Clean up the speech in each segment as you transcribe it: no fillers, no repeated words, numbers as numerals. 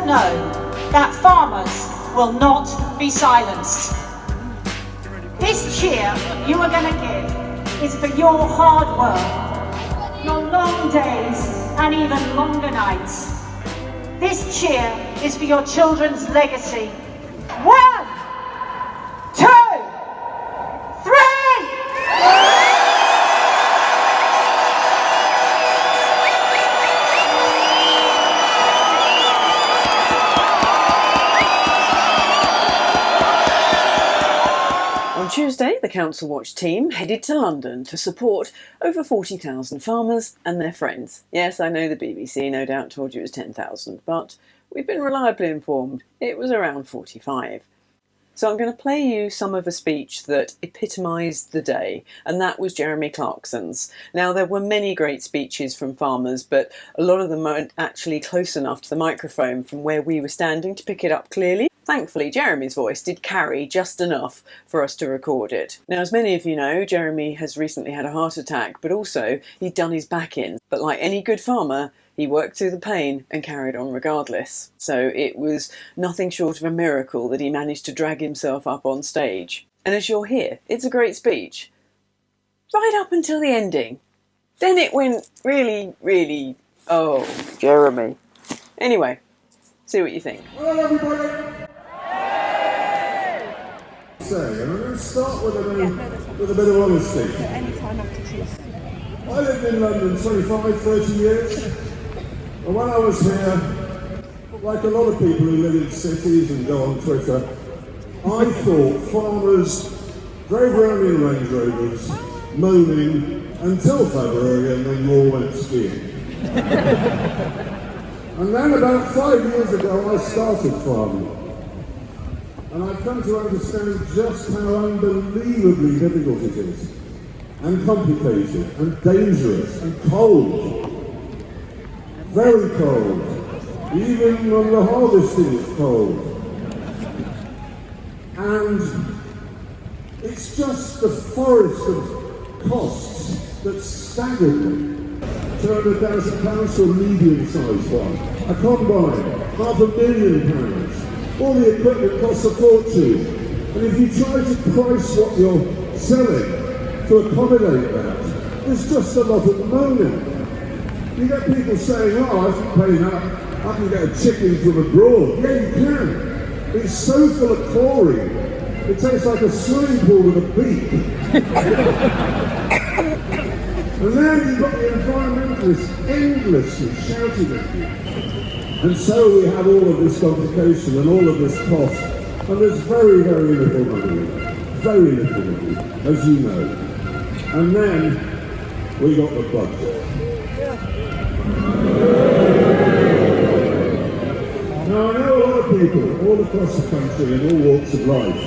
know that farmers will not be silenced. This cheer you are going to give is for your hard work, your long days and even longer nights. This cheer is for your children's legacy. 1, 2, 3! On Tuesday, the Council Watch team headed to London to support over 40,000 farmers and their friends. Yes, I know the BBC no doubt told you it was 10,000, but we've been reliably informed it was around 45. So I'm going to play you some of a speech that epitomised the day, and that was Jeremy Clarkson's. Now, there were many great speeches from farmers, but a lot of them weren't actually close enough to the microphone from where we were standing to pick it up clearly. Thankfully, Jeremy's voice did carry just enough for us to record it. Now, as many of you know, Jeremy has recently had a heart attack, but also he'd done his back in. But like any good farmer, he worked through the pain and carried on regardless. So it was nothing short of a miracle that he managed to drag himself up on stage. And as you'll hear, it's a great speech. Right up until the ending. Then it went really, oh, Jeremy. Anyway, see what you think. Hello everybody! And I'm going to start with a bit of honesty. I lived in London 25, 30 years, and when I was here, like a lot of people who live in cities and go on Twitter, I thought farmers drove around in Range Rovers, moaning until February, and then all went skiing. And then about 5 years ago, I started farming. And I've come to understand just how unbelievably difficult it is, and complicated, and dangerous, and cold. Very cold. Even when the harvesting is cold. And it's just the forest of costs that staggered me. £200,000 for a medium-sized one. A combine, £500,000. All the equipment costs a fortune. And if you try to price what you're selling to accommodate that, there's just a lot of moaning. You get people saying, oh, I can pay that, I can get a chicken from abroad. Yeah, you can. It's so full of chlorine, it tastes like a swimming pool with a beak. And then you've got the environmentalists endlessly shouting at you. And so we have all of this complication and all of this cost, and there's very, very little money, very little money, as you know. And then we got the budget. Now I know a lot of people all across the country in all walks of life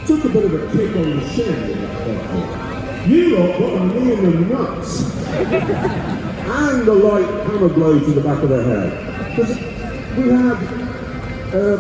took a bit of a kick on the shin in that budget. You lot got a knee in the nuts and a light hammer blow to the back of the head. Because we had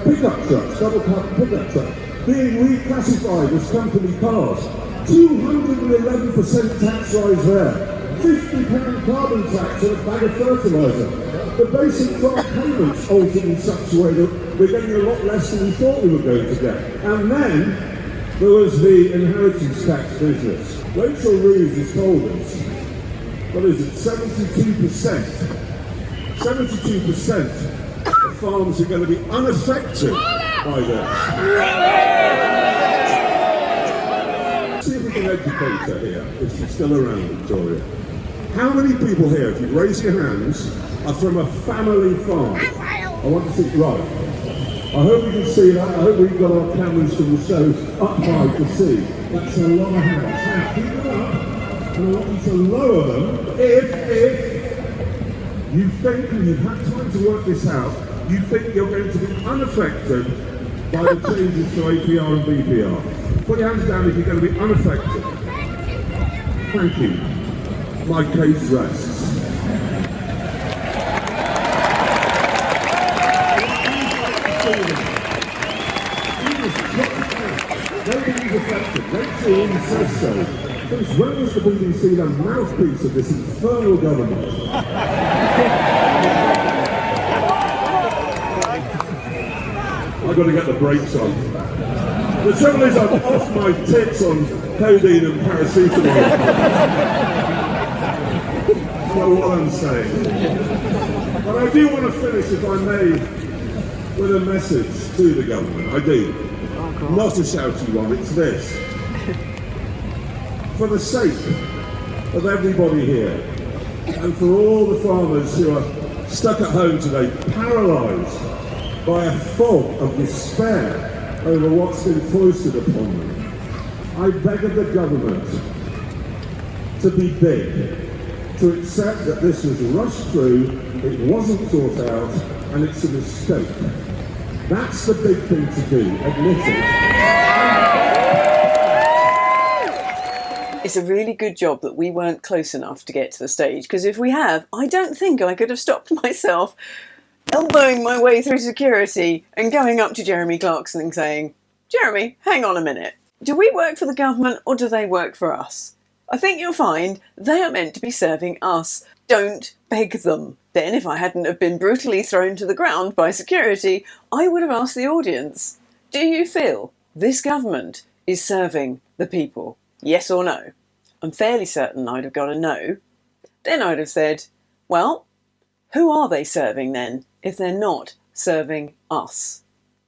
pickup trucks, double-cab pickup trucks, being reclassified as company cars. 211% tax rise there. £50 carbon tax on a bag of fertiliser. The basic crop payments altered in such a way that we're getting a lot less than we thought we were going to get. And then there was the inheritance tax business. Rachel Reeves has told us, what is it, 72%. 72% of farms are going to be unaffected by this. See if we can educate her here, if she's still around, Victoria. How many people here, if you raise your hands, are from a family farm? I want to see, right. I hope you can see that. I hope we've got our cameras from the show up high to see. That's a lot of hands. Now, keep them up, and I want you to lower them if you think, and you've had time to work this out, you think you're going to be unaffected by the changes to APR and BPR. Put your hands down if you're going to be unaffected. Thank you. My case rests. Nobody's affected. Rachel even says so. Since when was the BBC the mouthpiece of this infernal government? I've got to get the brakes on. The trouble is I'm off my tits on codeine and paracetamol. I know what I'm saying. But I do want to finish, if I may, with a message to the government. I do. Not a shouty one, it's this. For the sake of everybody here, and for all the farmers who are stuck at home today, paralysed by a fog of despair over what's been foisted upon them, I beg of the government to be big, to accept that this was rushed through, it wasn't thought out, and it's a mistake. That's the big thing to do, admit it. It's a really good job that we weren't close enough to get to the stage, because if we have, I don't think I could have stopped myself elbowing my way through security and going up to Jeremy Clarkson and saying, Jeremy, hang on a minute. Do we work for the government or do they work for us? I think you'll find they are meant to be serving us. Don't beg them. Then, if I hadn't have been brutally thrown to the ground by security, I would have asked the audience, do you feel this government is serving the people? Yes or no? I'm fairly certain I'd have got a no. Then I'd have said, well, who are they serving then, if they're not serving us?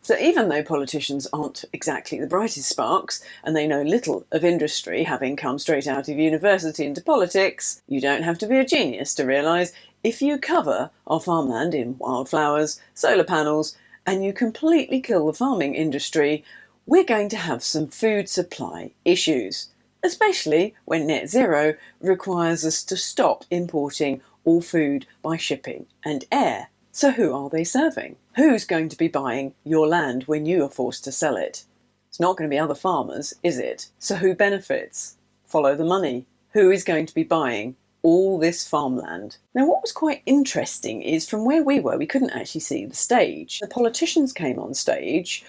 So even though politicians aren't exactly the brightest sparks, and they know little of industry, having come straight out of university into politics, you don't have to be a genius to realise if you cover our farmland in wildflowers, solar panels, and you completely kill the farming industry, we're going to have some food supply issues, especially when net zero requires us to stop importing all food by shipping and air. So who are they serving? Who's going to be buying your land when you are forced to sell it? It's not going to be other farmers, is it? So who benefits? Follow the money. Who is going to be buying all this farmland? Now, what was quite interesting is from where we were, we couldn't actually see the stage. The politicians came on stage.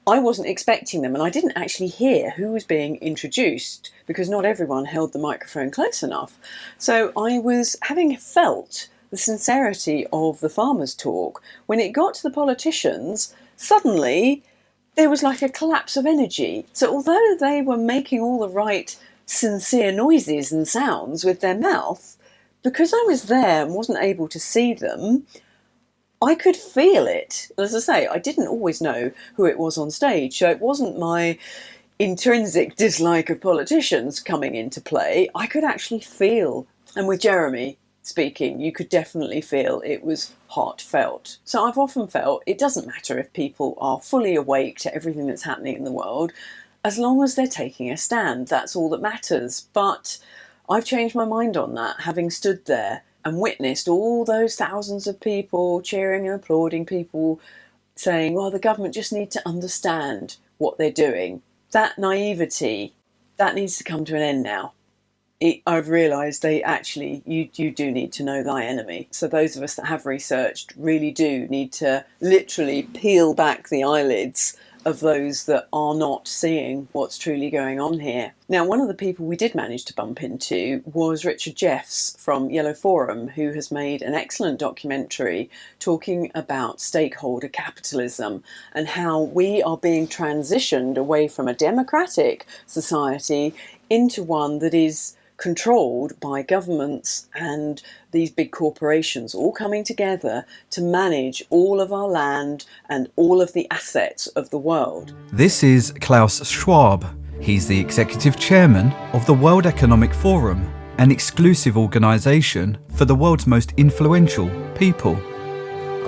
I wasn't expecting them, and I didn't actually hear who was being introduced because not everyone held the microphone close enough. So I was having felt the sincerity of the farmers' talk. When it got to the politicians, suddenly there was like a collapse of energy. So although they were making all the right sincere noises and sounds with their mouth, because I was there and wasn't able to see them, I could feel it. As I say, I didn't always know who it was on stage, so it wasn't my intrinsic dislike of politicians coming into play. I could actually feel, and with Jeremy speaking, you could definitely feel it was heartfelt. So I've often felt it doesn't matter if people are fully awake to everything that's happening in the world, as long as they're taking a stand, that's all that matters. But I've changed my mind on that, having stood there and witnessed all those thousands of people cheering and applauding, people saying, well, the government just need to understand what they're doing. That naivety, that needs to come to an end now. I've realised you do need to know thy enemy. So those of us that have researched really do need to literally peel back the eyelids of those that are not seeing what's truly going on here. Now, one of the people we did manage to bump into was Richard Jeffs from Yellow Forum, who has made an excellent documentary talking about stakeholder capitalism and how we are being transitioned away from a democratic society into one that is controlled by governments and these big corporations all coming together to manage all of our land and all of the assets of the world. This is Klaus Schwab. He's the executive chairman of the World Economic Forum, an exclusive organisation for the world's most influential people.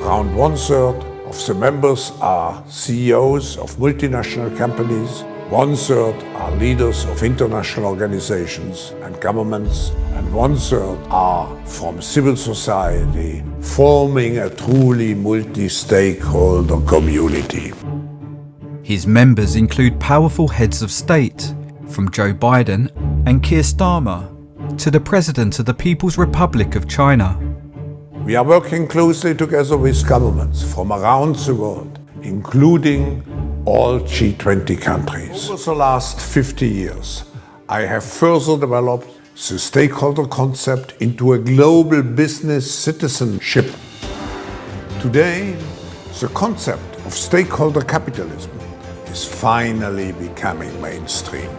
Around 1/3 of the members are CEOs of multinational companies, 1/3 are leaders of international organizations and governments, and 1/3 are from civil society, forming a truly multi-stakeholder community. His members include powerful heads of state, from Joe Biden and Keir Starmer to the President of the People's Republic of China. We are working closely together with governments from around the world, including all G20 countries. Over the last 50 years, I have further developed the stakeholder concept into a global business citizenship. Today, the concept of stakeholder capitalism is finally becoming mainstream.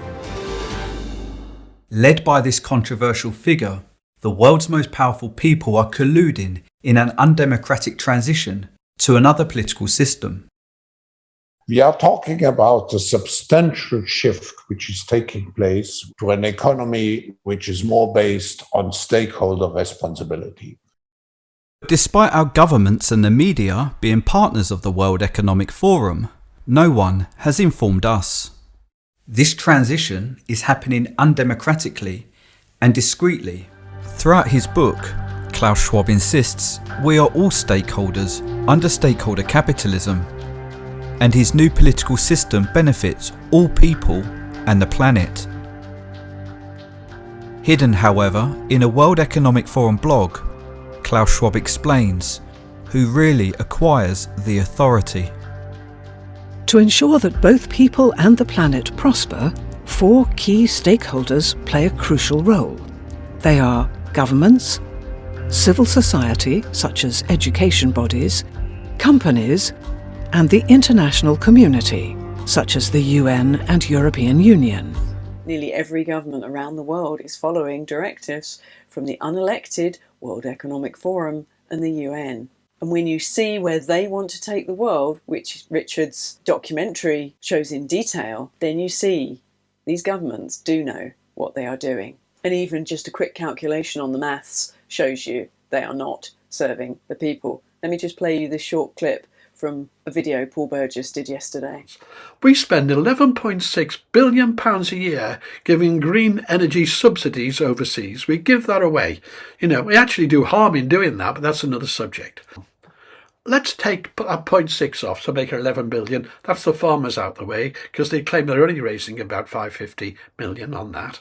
Led by this controversial figure, the world's most powerful people are colluding in an undemocratic transition to another political system. We are talking about a substantial shift which is taking place to an economy which is more based on stakeholder responsibility. Despite our governments and the media being partners of the World Economic Forum, no one has informed us. This transition is happening undemocratically and discreetly. Throughout his book, Klaus Schwab insists we are all stakeholders under stakeholder capitalism, and his new political system benefits all people and the planet. Hidden, however, in a World Economic Forum blog, Klaus Schwab explains who really acquires the authority. To ensure that both people and the planet prosper, 4 key stakeholders play a crucial role. They are governments, civil society, such as education bodies, companies, and the international community, such as the UN and European Union. Nearly every government around the world is following directives from the unelected World Economic Forum and the UN. And when you see where they want to take the world, which Richard's documentary shows in detail, then you see these governments do know what they are doing. And even just a quick calculation on the maths shows you they are not serving the people. Let me just play you this short clip from a video Paul Burgess did yesterday. We spend £11.6 billion a year giving green energy subsidies overseas. We give that away. We actually do harm in doing that, but that's another subject. Let's take 0.6 off to make it 11 billion. That's the farmers out the way, because they claim they're only raising about 550 million on that.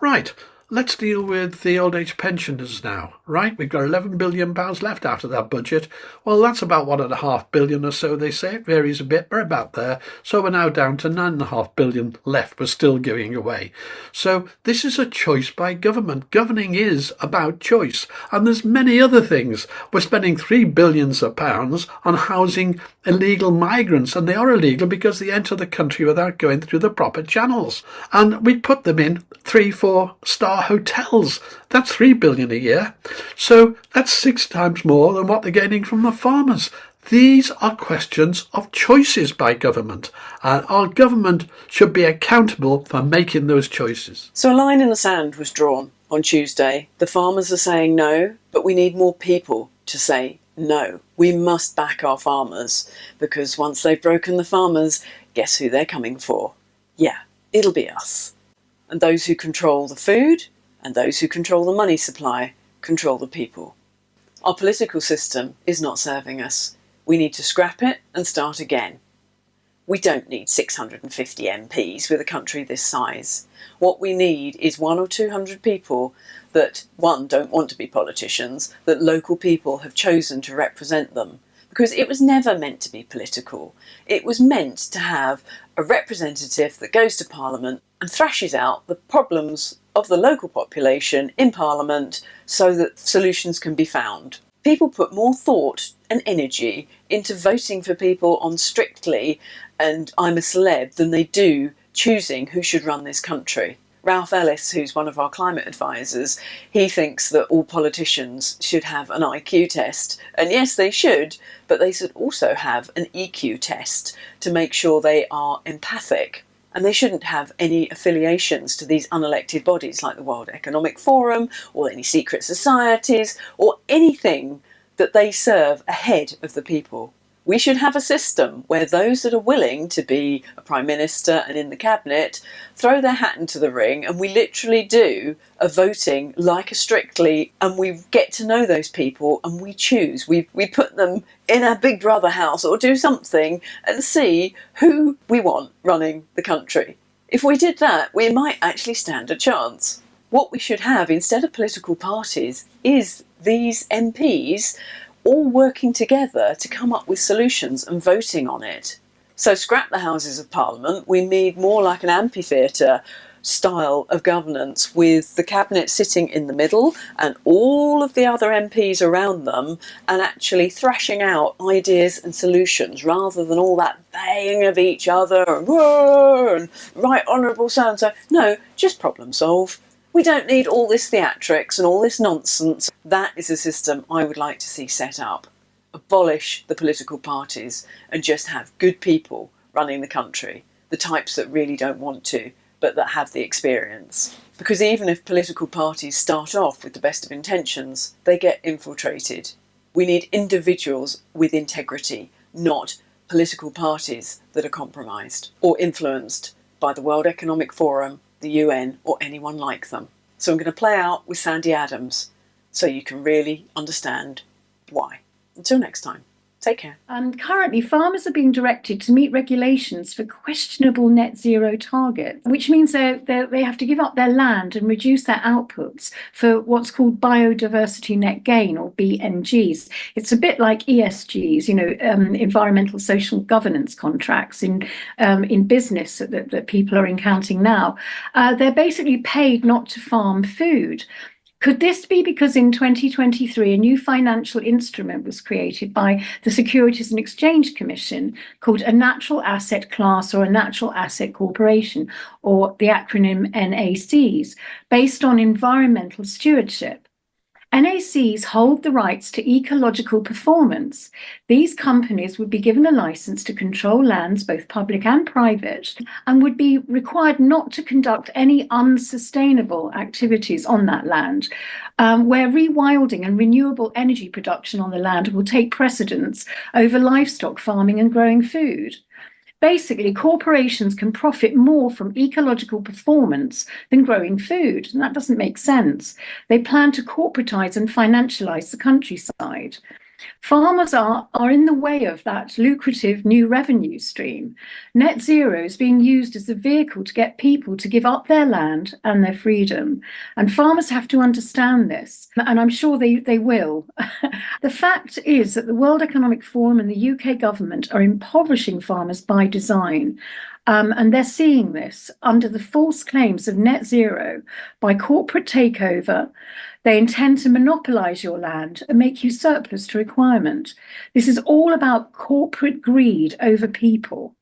Right. Let's deal with the old age pensioners now, right? We've got £11 billion left out of that budget. Well, that's about £1.5 billion or so, they say. It varies a bit, but about there. So we're now down to £9.5 billion left we're still giving away. So this is a choice by government. Governing is about choice. And there's many other things. We're spending £3 billion on housing illegal migrants, and they are illegal because they enter the country without going through the proper channels. And we put them in 3-4-star hotels. That's £3 billion a year. So that's 6 times more than what they're gaining from the farmers. These are questions of choices by government, and our government should be accountable for making those choices. So a line in the sand was drawn on Tuesday. The farmers are saying no, but we need more people to say no. We must back our farmers, because once they've broken the farmers, guess who they're coming for? Yeah, it'll be us. And those who control the food and those who control the money supply control the people. Our political system is not serving us. We need to scrap it and start again. We don't need 650 MPs with a country this size. What we need is 100 or 200 people that, one, don't want to be politicians, that local people have chosen to represent them. Because it was never meant to be political. It was meant to have a representative that goes to Parliament and thrashes out the problems of the local population in Parliament so that solutions can be found. People put more thought and energy into voting for people on Strictly and I'm a Celeb than they do choosing who should run this country. Ralph Ellis, who's one of our climate advisors, he thinks that all politicians should have an IQ test. And yes, they should, but they should also have an EQ test to make sure they are empathic. And they shouldn't have any affiliations to these unelected bodies like the World Economic Forum or any secret societies or anything that they serve ahead of the people. We should have a system where those that are willing to be a Prime Minister and in the Cabinet throw their hat into the ring, and we literally do a voting like a Strictly, and we get to know those people and we choose. We put them in our Big Brother house or do something and see who we want running the country. If we did that, we might actually stand a chance. What we should have instead of political parties is these MPs all working together to come up with solutions and voting on it. So scrap the Houses of Parliament. We need more like an amphitheatre style of governance, with the cabinet sitting in the middle and all of the other MPs around them, and actually thrashing out ideas and solutions rather than all that baying of each other and, "Whoa," and "Right Honourable so-and-so." No, just problem solve. We don't need all this theatrics and all this nonsense. That is a system I would like to see set up. Abolish the political parties and just have good people running the country, the types that really don't want to, but that have the experience. Because even if political parties start off with the best of intentions, they get infiltrated. We need individuals with integrity, not political parties that are compromised or influenced by the World Economic Forum, the UN, or anyone like them. So I'm going to play out with Sandy Adams so you can really understand why. Until next time, take care. Currently, farmers are being directed to meet regulations for questionable net zero targets, which means they have to give up their land and reduce their outputs for what's called biodiversity net gain, or BNGs. It's a bit like ESGs, environmental social governance contracts in business that people are encountering now. They're basically paid not to farm food. Could this be because in 2023, a new financial instrument was created by the Securities and Exchange Commission called a natural asset class or a natural asset corporation, or the acronym NACs, based on environmental stewardship? NACs hold the rights to ecological performance. These companies would be given a license to control lands, both public and private, and would be required not to conduct any unsustainable activities on that land, where rewilding and renewable energy production on the land will take precedence over livestock farming and growing food. Basically, corporations can profit more from ecological performance than growing food, and that doesn't make sense. They plan to corporatize and financialize the countryside. Farmers are in the way of that lucrative new revenue stream. Net zero is being used as a vehicle to get people to give up their land and their freedom. And farmers have to understand this, and I'm sure they will. The fact is that the World Economic Forum and the UK government are impoverishing farmers by design. And they're seeing this under the false claims of net zero by corporate takeover. They intend to monopolise your land and make you surplus to requirement. This is all about corporate greed over people.